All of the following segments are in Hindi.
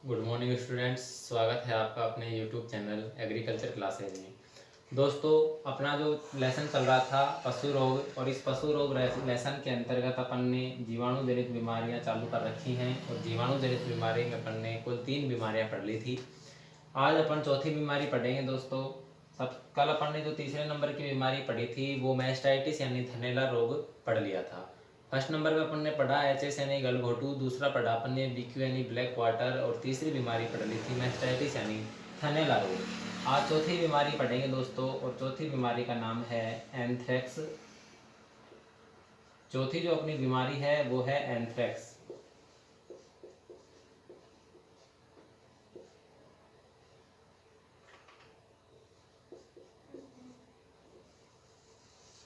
गुड मॉर्निंग स्टूडेंट्स, स्वागत है आपका अपने यूट्यूब चैनल एग्रीकल्चर क्लासेज में। दोस्तों, अपना जो लेसन चल रहा था पशु रोग, और इस पशु रोग लेसन के अंतर्गत अपन ने जीवाणु जनित बीमारियां चालू कर रखी हैं। और जीवाणु जनित बीमारी में अपन ने कुल 3 बीमारियां पढ़ ली थी। आज अपन चौथी बीमारी पढ़ेंगे दोस्तों। सब कल अपन ने जो तीसरे नंबर की बीमारी पढ़ी थी वो मैस्टाइटिस यानी थनैला रोग पढ़ लिया था। फर्स्ट नंबर पे अपन ने पढ़ा एचएस यानी गलघोटू, दूसरा पढ़ा अपन ने बीक्यू यानी ब्लैक वाटर, और तीसरी बीमारी पढ़ ली थी मैस्टाइटिस यानी थनैला रोग। आज चौथी बीमारी पढ़ेंगे दोस्तों, और चौथी बीमारी का नाम है एंथ्रेक्स। चौथी जो अपनी बीमारी है वो है एंथ्रेक्स।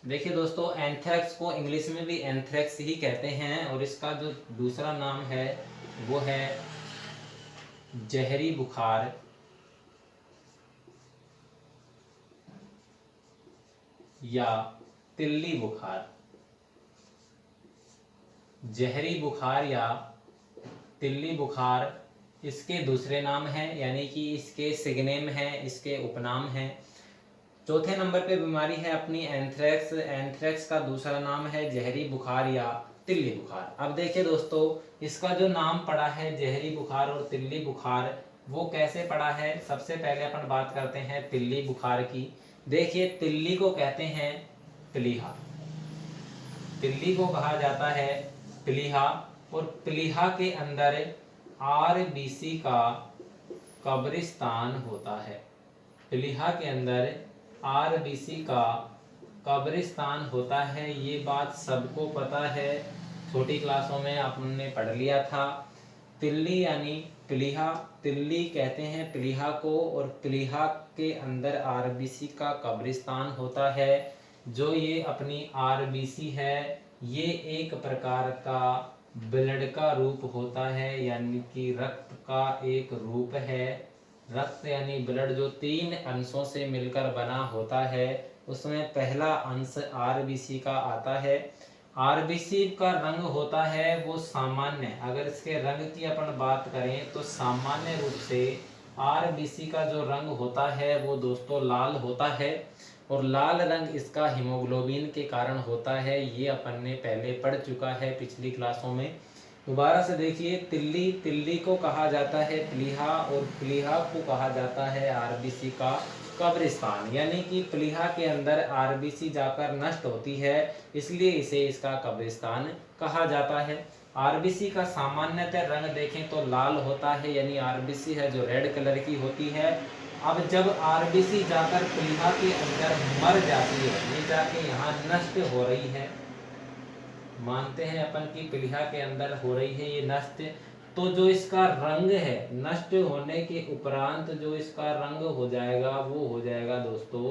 देखिए दोस्तों, एंथ्रेक्स को इंग्लिश में भी एंथ्रेक्स ही कहते हैं, और इसका जो दूसरा नाम है वो है जहरी बुखार या तिल्ली बुखार। जहरी बुखार या तिल्ली बुखार इसके दूसरे नाम हैं, यानी कि इसके सिग्नेम हैं, इसके उपनाम हैं। चौथे नंबर पे बीमारी है अपनी एंथ्रेक्स। एंथ्रेक्स का दूसरा नाम है जहरी बुखार या तिल्ली बुखार। अब देखिए दोस्तों, इसका जो नाम पड़ा है जहरी बुखार और तिल्ली बुखार, वो कैसे पड़ा है। सबसे पहले अपन बात करते हैं तिल्ली बुखार की। देखिए, तिल्ली को कहते हैं प्लीहा। तिल्ली को कहा जाता है प्लीहा, और प्लीहा के अंदर आरबीसी का कब्रिस्तान होता है। प्लीहा के अंदर आरबीसी का कब्रिस्तान होता है। ये बात सबको पता है, छोटी क्लासों में आपने पढ़ लिया था। तिल्ली यानी प्लीहा, तिल्ली कहते हैं प्लीहा को, और प्लीहा के अंदर आरबीसी का कब्रिस्तान होता है। जो ये अपनी आरबीसी है, ये एक प्रकार का ब्लड का रूप होता है, यानी कि रक्त का एक रूप है। रक्त यानी ब्लड जो 3 अंशों से मिलकर बना होता है, उसमें पहला अंश आरबीसी का आता है। आरबीसी का रंग होता है वो सामान्य। अगर इसके रंग की अपन बात करें तो सामान्य रूप से आरबीसी का जो रंग होता है वो दोस्तों लाल होता है, और लाल रंग इसका हीमोग्लोबिन के कारण होता है। ये अपन ने पहले पढ़ चुका है पिछली क्लासों में। दोबारा से देखिए, तिल्ली, तिल्ली को कहा जाता है प्लीहा, और प्लीहा को कहा जाता है आरबीसी का कब्रिस्तान, यानी कि प्लीहा के अंदर आरबीसी जाकर नष्ट होती है, इसलिए इसे इसका कब्रिस्तान कहा जाता है। आरबीसी का सामान्यतः रंग देखें तो लाल होता है, यानी आरबीसी है जो रेड कलर की होती है। अब जब आरबीसी जाकर प्लीहा के अंदर मर जाती है, ये जाके यहाँ नष्ट हो रही है, मानते हैं अपन की प्लीहा के अंदर हो रही है ये नष्ट, तो जो इसका रंग है नष्ट होने के उपरांत जो इसका रंग हो जाएगा वो हो जाएगा दोस्तों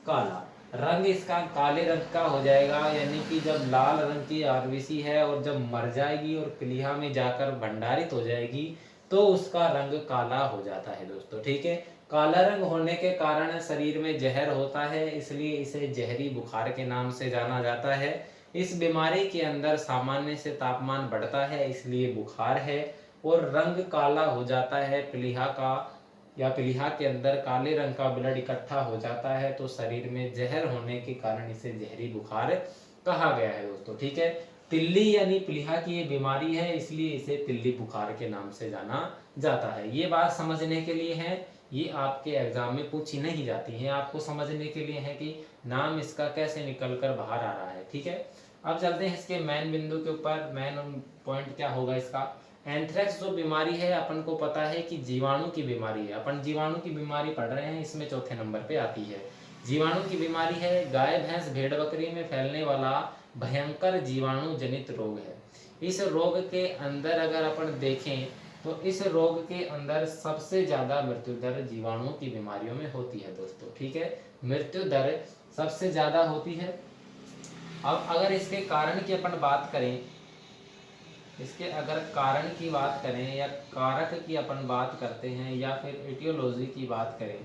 काला। रंग इसका काले रंग का हो जाएगा, यानी कि जब लाल रंग की आरबीसी है और जब मर जाएगी और प्लीहा में जाकर भंडारित हो जाएगी तो उसका रंग काला हो जाता है दोस्तों। ठीक है, काला रंग होने के कारण शरीर में जहर होता है, इसलिए इसे जहरी बुखार के नाम से जाना जाता है। इस बीमारी के अंदर सामान्य से तापमान बढ़ता है, इसलिए बुखार है, और रंग काला हो जाता है प्लीहा का, या प्लीहा के अंदर काले रंग का ब्लड इकट्ठा हो जाता है, तो शरीर में जहर होने के कारण इसे जहरी बुखार कहा गया है दोस्तों। ठीक है, तिल्ली यानी प्लीहा की ये बीमारी है, इसलिए इसे तिल्ली बुखार के नाम से जाना जाता है। ये बात समझने के लिए है, ये आपके एग्जाम में पूछी नहीं जाती है, आपको समझने के लिए है कि नाम इसका कैसे निकल कर बाहर आ रहा है। ठीक है, अब चलते हैं इसके मेन बिंदु के ऊपर। मेन पॉइंट क्या होगा इसका। एंथ्रेक्स जो बीमारी है अपन को पता है कि जीवाणु की बीमारी है। अपन जीवाणु की बीमारी पढ़ रहे हैं, इसमें चौथे नंबर पे आती है। जीवाणु की बीमारी है, गाय भैंस भेड़ बकरी में फैलने वाला भयंकर जीवाणु जनित रोग है। इस रोग के अंदर अगर अपन देखें तो इस रोग के अंदर सबसे ज्यादा मृत्यु दर जीवाणु की बीमारियों में होती है दोस्तों। ठीक है, मृत्यु दर सबसे ज्यादा होती है। अब अगर इसके कारण की अपन बात करें, इसके अगर कारण की बात करें या कारक की अपन बात करते हैं या फिर एटियोलॉजी की बात करें,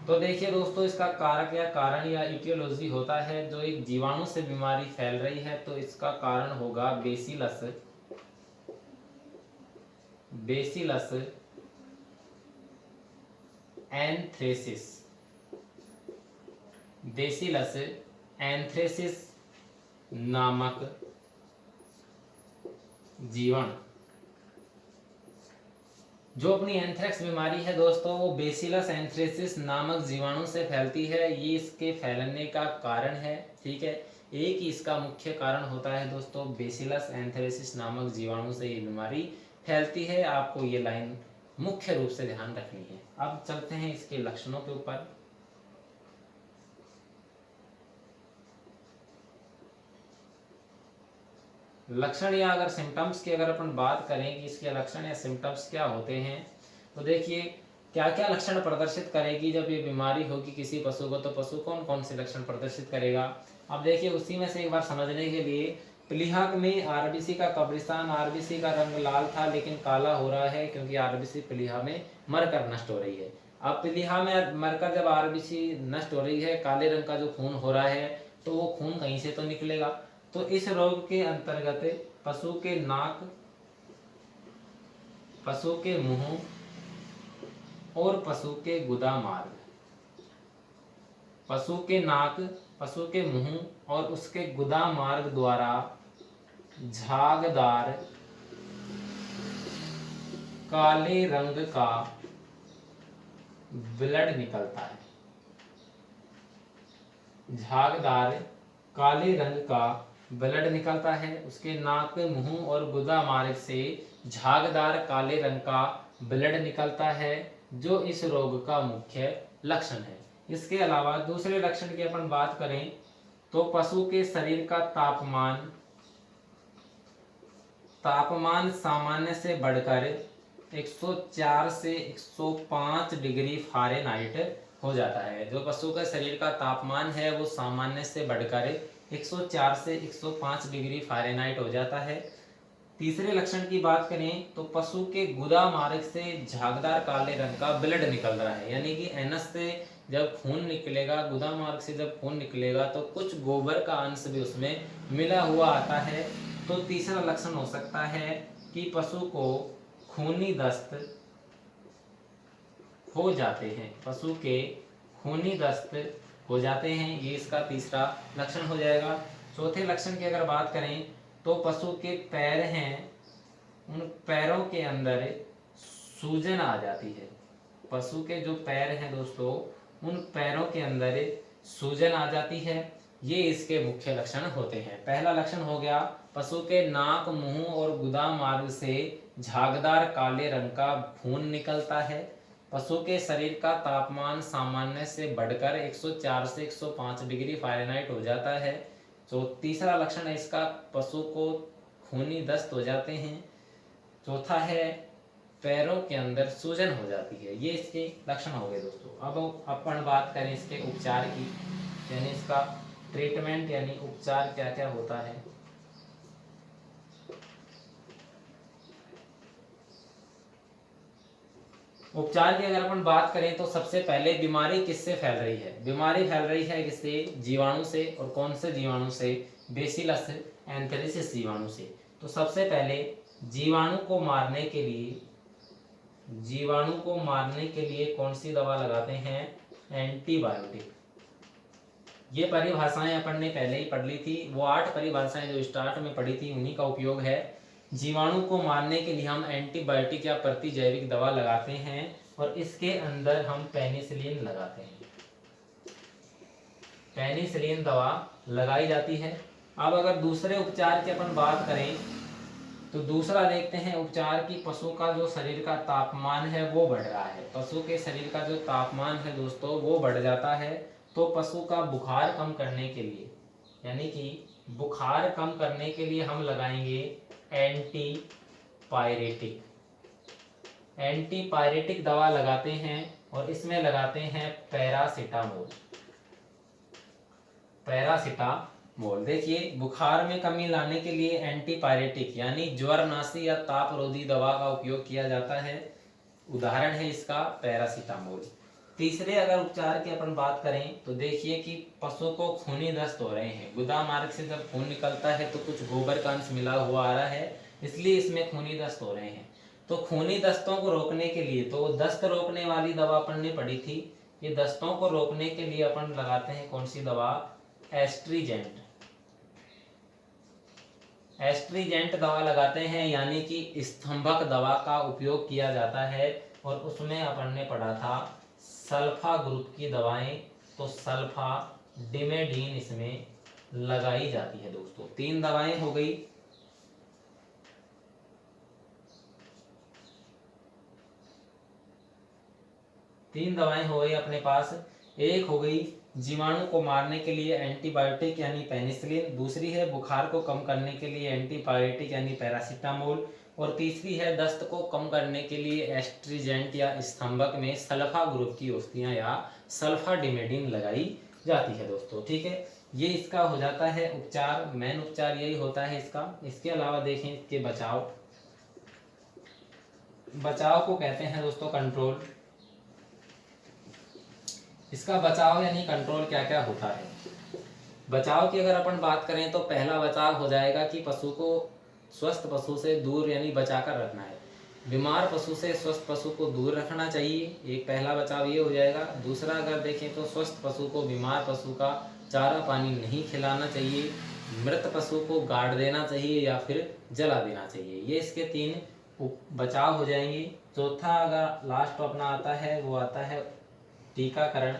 तो देखिए दोस्तों, इसका कारक या कारण या इटियोलॉजी होता है जो एक जीवाणु से बीमारी फैल रही है, तो इसका कारण होगा bacillus bacillus anthracis, bacillus anthracis नामक जीवाणु। जो अपनी एंथ्रेक्स बीमारी है दोस्तों वो बेसिलस एंथ्रेसिस नामक जीवाणु से फैलती है। ये इसके फैलने का कारण है, ठीक है। एक ही इसका मुख्य कारण होता है दोस्तों, बेसिलस एंथ्रेसिस नामक जीवाणु से ये बीमारी फैलती है। आपको ये लाइन मुख्य रूप से ध्यान रखनी है। अब चलते हैं इसके लक्षणों के ऊपर। लक्षण या अगर सिम्टम्स की अगर अपन बात करें कि इसके लक्षण या सिम्टम्स क्या होते हैं, तो देखिए क्या क्या लक्षण प्रदर्शित करेगी जब ये बीमारी होगी किसी पशु को, तो पशु कौन कौन से लक्षण प्रदर्शित करेगा। अब देखिए उसी में से एक बार समझने के लिए, प्लीहा में आरबीसी का कब्रिस्तान, आरबीसी का रंग लाल था लेकिन काला हो रहा है क्योंकि आरबीसी प्लीहा में मरकर नष्ट हो रही है। अब प्लीहा में मरकर जब आरबीसी नष्ट हो रही है, काले रंग का जो खून हो रहा है, तो वो खून कहीं से तो निकलेगा। तो इस रोग के अंतर्गत पशु के नाक, पशु के मुंह और पशु के गुदा मार्ग, पशु के नाक, पशु के मुंह और उसके गुदा मार्ग द्वारा झागदार काले रंग का ब्लड निकलता है। झागदार काले रंग का ब्लड निकलता है। उसके नाक, मुंह और गुदा मार्ग से झागदार काले रंग का ब्लड निकलता है, जो इस रोग का मुख्य लक्षण है। इसके अलावा दूसरे लक्षण की अपन बात करें तो पशु के शरीर का तापमान सामान्य से बढ़कर 104 से 105 डिग्री फ़ारेनहाइट हो जाता है। जो पशु का शरीर का तापमान है वो सामान्य से बढ़कर 104 से 105 डिग्री फ़ारेनहाइट हो जाता है। तीसरे लक्षण की बात करें तो पशु के गुदा मार्ग से झागदार काले रंग का ब्लड निकल रहा है, यानी कि एनस से जब खून निकलेगा, गुदा मार्ग से जब खून निकलेगा तो कुछ गोबर का अंश भी उसमें मिला हुआ आता है। तो तीसरा लक्षण हो सकता है कि पशु को खूनी दस्त हो जाते हैं, पशु के खूनी दस्त हो जाते हैं, ये इसका तीसरा लक्षण हो जाएगा। चौथे लक्षण की अगर बात करें तो पशु के पैर हैं, उन पैरों के अंदर सूजन आ जाती है। पशु के जो पैर हैं दोस्तों, उन पैरों के अंदर सूजन आ जाती है। ये इसके मुख्य लक्षण होते हैं। पहला लक्षण हो गया पशु के नाक, मुंह और गुदा मार्ग से झागदार काले रंग का खून निकलता है। पशु के शरीर का तापमान सामान्य से बढ़कर 104 से 105 डिग्री फ़ारेनहाइट हो जाता है। तो तीसरा लक्षण है इसका, पशु को खूनी दस्त हो जाते हैं। चौथा है पैरों के अंदर सूजन हो जाती है। ये इसके लक्षण हो गए दोस्तों। अब अपन बात करें इसके उपचार की, यानी इसका ट्रीटमेंट यानी उपचार क्या क्या होता है। उपचार की अगर अपन बात करें तो सबसे पहले बीमारी किससे फैल रही है। बीमारी फैल रही है किससे, जीवाणु से। और कौन से जीवाणु से, बेसिलस एंथ्रेसिस जीवाणु से। तो सबसे पहले जीवाणु को मारने के लिए, जीवाणु को मारने के लिए कौन सी दवा लगाते हैं, एंटीबायोटिक। ये परिभाषाएं अपन ने पहले ही पढ़ ली थी, वो 8 परिभाषाएं जो स्टार्ट में पढ़ी थी उन्हीं का उपयोग है। जीवाणु को मारने के लिए हम एंटीबायोटिक या प्रतिजैविक दवा लगाते हैं और इसके अंदर हम पेनिसिलिन लगाते हैं। पेनिसिलिन दवा लगाई जाती है। अब अगर दूसरे उपचार की अपन बात करें तो दूसरा देखते हैं उपचार की, पशु का जो शरीर का तापमान है वो बढ़ रहा है। पशु के शरीर का जो तापमान है दोस्तों वो बढ़ जाता है, तो पशु का बुखार कम करने के लिए, यानी कि बुखार कम करने के लिए हम लगाएंगे एंटीपायरेटिक। एंटीपायरेटिक दवा लगाते हैं और इसमें लगाते हैं पैरासिटामोल। पैरासिटामोल देखिए, बुखार में कमी लाने के लिए एंटीपायरेटिक यानी ज्वरनाशी या तापरोधी दवा का उपयोग किया जाता है। उदाहरण है इसका पैरासिटामोल। तीसरे अगर उपचार की अपन बात करें तो देखिए कि पशु को खूनी दस्त हो रहे हैं, गुदा मार्ग से जब खून निकलता है तो कुछ गोबर का अंश मिला हुआ आ रहा है, इसलिए इसमें खूनी दस्त हो रहे हैं। तो खूनी दस्तों को रोकने के लिए, तो दस्त रोकने वाली दवा अपन ने पढ़ी थी, ये दस्तों को रोकने के लिए अपन लगाते हैं कौन सी दवा, एस्ट्रीजेंट। एस्ट्रीजेंट दवा लगाते हैं, यानी कि स्तंभक दवा का उपयोग किया जाता है। और उसमें अपन ने पढ़ा था सल्फा ग्रुप की दवाएं, तो सल्फा डिमेडीन इसमें लगाई जाती है दोस्तों। 3 दवाएं हो गई। तीन दवाएं हो गई अपने पास। एक हो गई जीवाणु को मारने के लिए एंटीबायोटिक यानी पेनिसिलिन, दूसरी है बुखार को कम करने के लिए एंटीपायरेटिक यानी पैरासीटामोल, और तीसरी है दस्त को कम करने के लिए एस्ट्रीजेंट या स्तंभक में सल्फा ग्रुप की औषधियां या सल्फा डिमेडिन लगाई जाती है दोस्तों। ठीक है, ये इसका हो जाता है उपचार, मेन उपचार यही होता है इसका। इसके अलावा देखें इसके बचाव, बचाव को कहते हैं दोस्तों कंट्रोल। इसका बचाव यानी कंट्रोल क्या क्या होता है। बचाव की अगर अपन बात करें तो पहला बचाव हो जाएगा कि पशु को स्वस्थ पशु से दूर यानी बचा कर रखना है। बीमार पशु से स्वस्थ पशु को दूर रखना चाहिए, एक पहला बचाव ये हो जाएगा। दूसरा अगर देखें तो स्वस्थ पशु को बीमार पशु का चारा पानी नहीं खिलाना चाहिए, मृत पशु को गाड़ देना चाहिए या फिर जला देना चाहिए। ये इसके 3 बचाव हो जाएंगे। चौथा अगर लास्ट अपना आता है वो आता है टीकाकरण,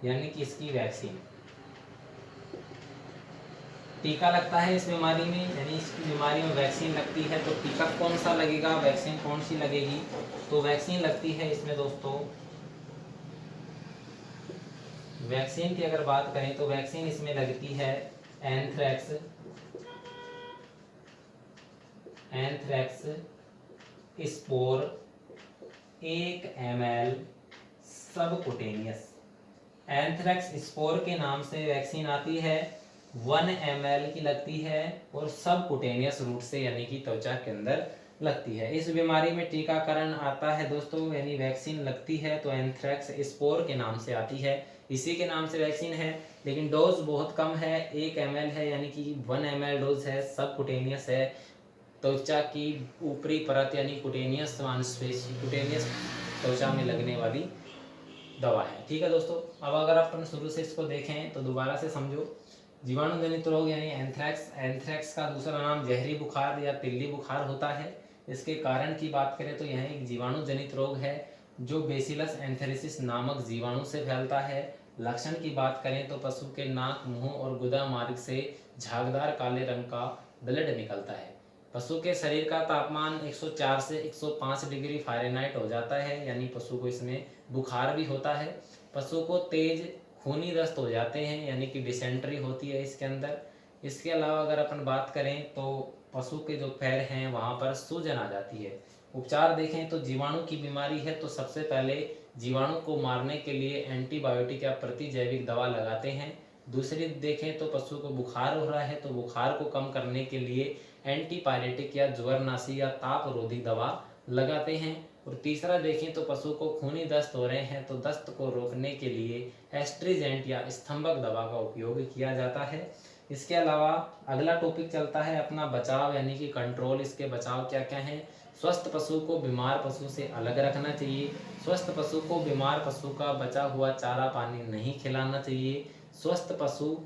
यानी कि इसकी वैक्सीन। टीका लगता है इस बीमारी में, यानी इस बीमारी में वैक्सीन लगती है। तो टीका कौन सा लगेगा, वैक्सीन कौन सी लगेगी, तो वैक्सीन लगती है इसमें दोस्तों। वैक्सीन की अगर बात करें तो वैक्सीन इसमें लगती है anthrax, anthrax spore 1 ml subcutaneous. Anthrax spore के नाम से वैक्सीन आती है, 1 ml की लगती है और सबकुटेनियस रूट से यानी कि त्वचा के अंदर लगती है। इस बीमारी में टीकाकरण आता है दोस्तों, यानी वैक्सीन लगती है तो एंथ्रेक्स स्पोर के नाम से आती है, इसी के नाम से वैक्सीन है। लेकिन डोज बहुत कम है, 1 ml है, यानी कि 1 ml डोज है, सबकुटेनियस है, त्वचा की ऊपरी परत यानी कुटेनियस मांसपेशी, कुटेनियस त्वचा में लगने वाली दवा है। ठीक है दोस्तों, अब अगर अपन शुरू से इसको देखें तो दोबारा से समझो। जीवाणु जनित रोग यानी एंथ्रेक्स, एंथ्रेक्स का दूसरा नाम जहरी बुखार या तिल्ली बुखार होता है। इसके कारण की बात करें तो यह एक जीवाणु जनित रोग है जो बेसिलस एंथेरेसिस नामक जीवाणु से फैलता है। लक्षण की बात करें तो पशु के नाक, मुंह और गुदा मार्ग से झागदार काले रंग का ब्लड निकलता है। पशु के शरीर का तापमान 104 से 105 डिग्री फ़ारेनहाइट हो जाता है, यानी पशु को इसमें बुखार भी होता है। पशु को तेज खूनी दस्त हो जाते हैं, यानी कि डिसेंट्री होती है इसके अंदर। इसके अलावा अगर अपन बात करें तो पशु के जो पैर हैं वहाँ पर सूजन आ जाती है। उपचार देखें तो जीवाणु की बीमारी है तो सबसे पहले जीवाणु को मारने के लिए एंटीबायोटिक या प्रतिजैविक दवा लगाते हैं। दूसरी देखें तो पशु को बुखार हो रहा है तो बुखार को कम करने के लिए एंटीपायरेटिक या ज्वरनाशी या ताप रोधी दवा लगाते हैं। और तीसरा देखें तो पशु को खूनी दस्त हो रहे हैं तो दस्त को रोकने के लिए एस्ट्रीजेंट या स्तंभक दवा का उपयोग किया जाता है। इसके अलावा अगला टॉपिक चलता है अपना बचाव यानी कि कंट्रोल। इसके बचाव क्या क्या हैं। स्वस्थ पशु को बीमार पशु से अलग रखना चाहिए। स्वस्थ पशु को बीमार पशु का बचा हुआ चारा पानी नहीं खिलाना चाहिए। स्वस्थ पशु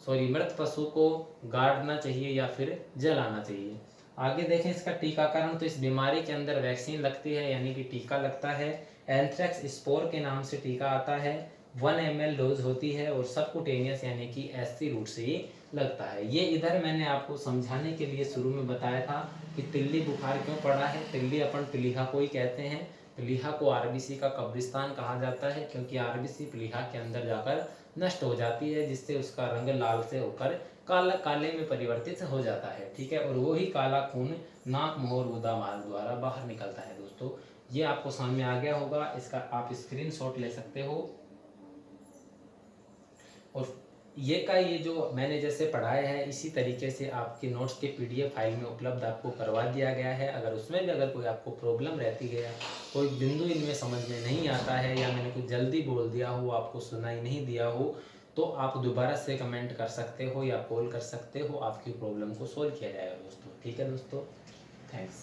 मृत पशु को गाड़ना चाहिए या फिर जलाना चाहिए। आगे देखें इसका टीकाकरण, तो इस बीमारी के अंदर वैक्सीन लगती है यानी कि टीका लगता है। एंथ्रेक्स स्पोर के नाम से टीका आता है, 1 ml डोज होती है और सबकुटेनियस यानी कि एससी रूट से ही लगता है। ये इधर मैंने आपको समझाने के लिए शुरू में बताया था कि तिल्ली बुखार क्यों पड़ा है। तिल्ली अपन प्लीहा को ही कहते हैं। प्लीहा को आरबीसी का कब्रिस्तान कहा जाता है क्योंकि आरबीसी प्लीहा के अंदर जाकर नष्ट हो जाती है, जिससे उसका रंग लाल से होकर काले में परिवर्तित हो जाता है। ठीक है, और वो ही काला खून नाक, मुंह और गुदा मार्ग द्वारा बाहर निकलता है। दोस्तों ये आपको समझ में आ गया होगा, इसका आप स्क्रीनशॉट ले सकते हो। और ये जो मैंने जैसे पढ़ाया है इसी तरीके से आपके नोट्स के पीडीएफ फाइल में उपलब्ध आपको करवा दिया गया है। अगर उसमें भी अगर कोई आपको प्रॉब्लम रहती है, कोई बिंदु इनमें समझ में नहीं आता है या मैंने कुछ जल्दी बोल दिया हो, आपको सुनाई नहीं दिया हो, तो आप दोबारा से कमेंट कर सकते हो या कॉल कर सकते हो, आपकी प्रॉब्लम को सोल्व किया जाएगा दोस्तों। ठीक है दोस्तों, थैंक्स।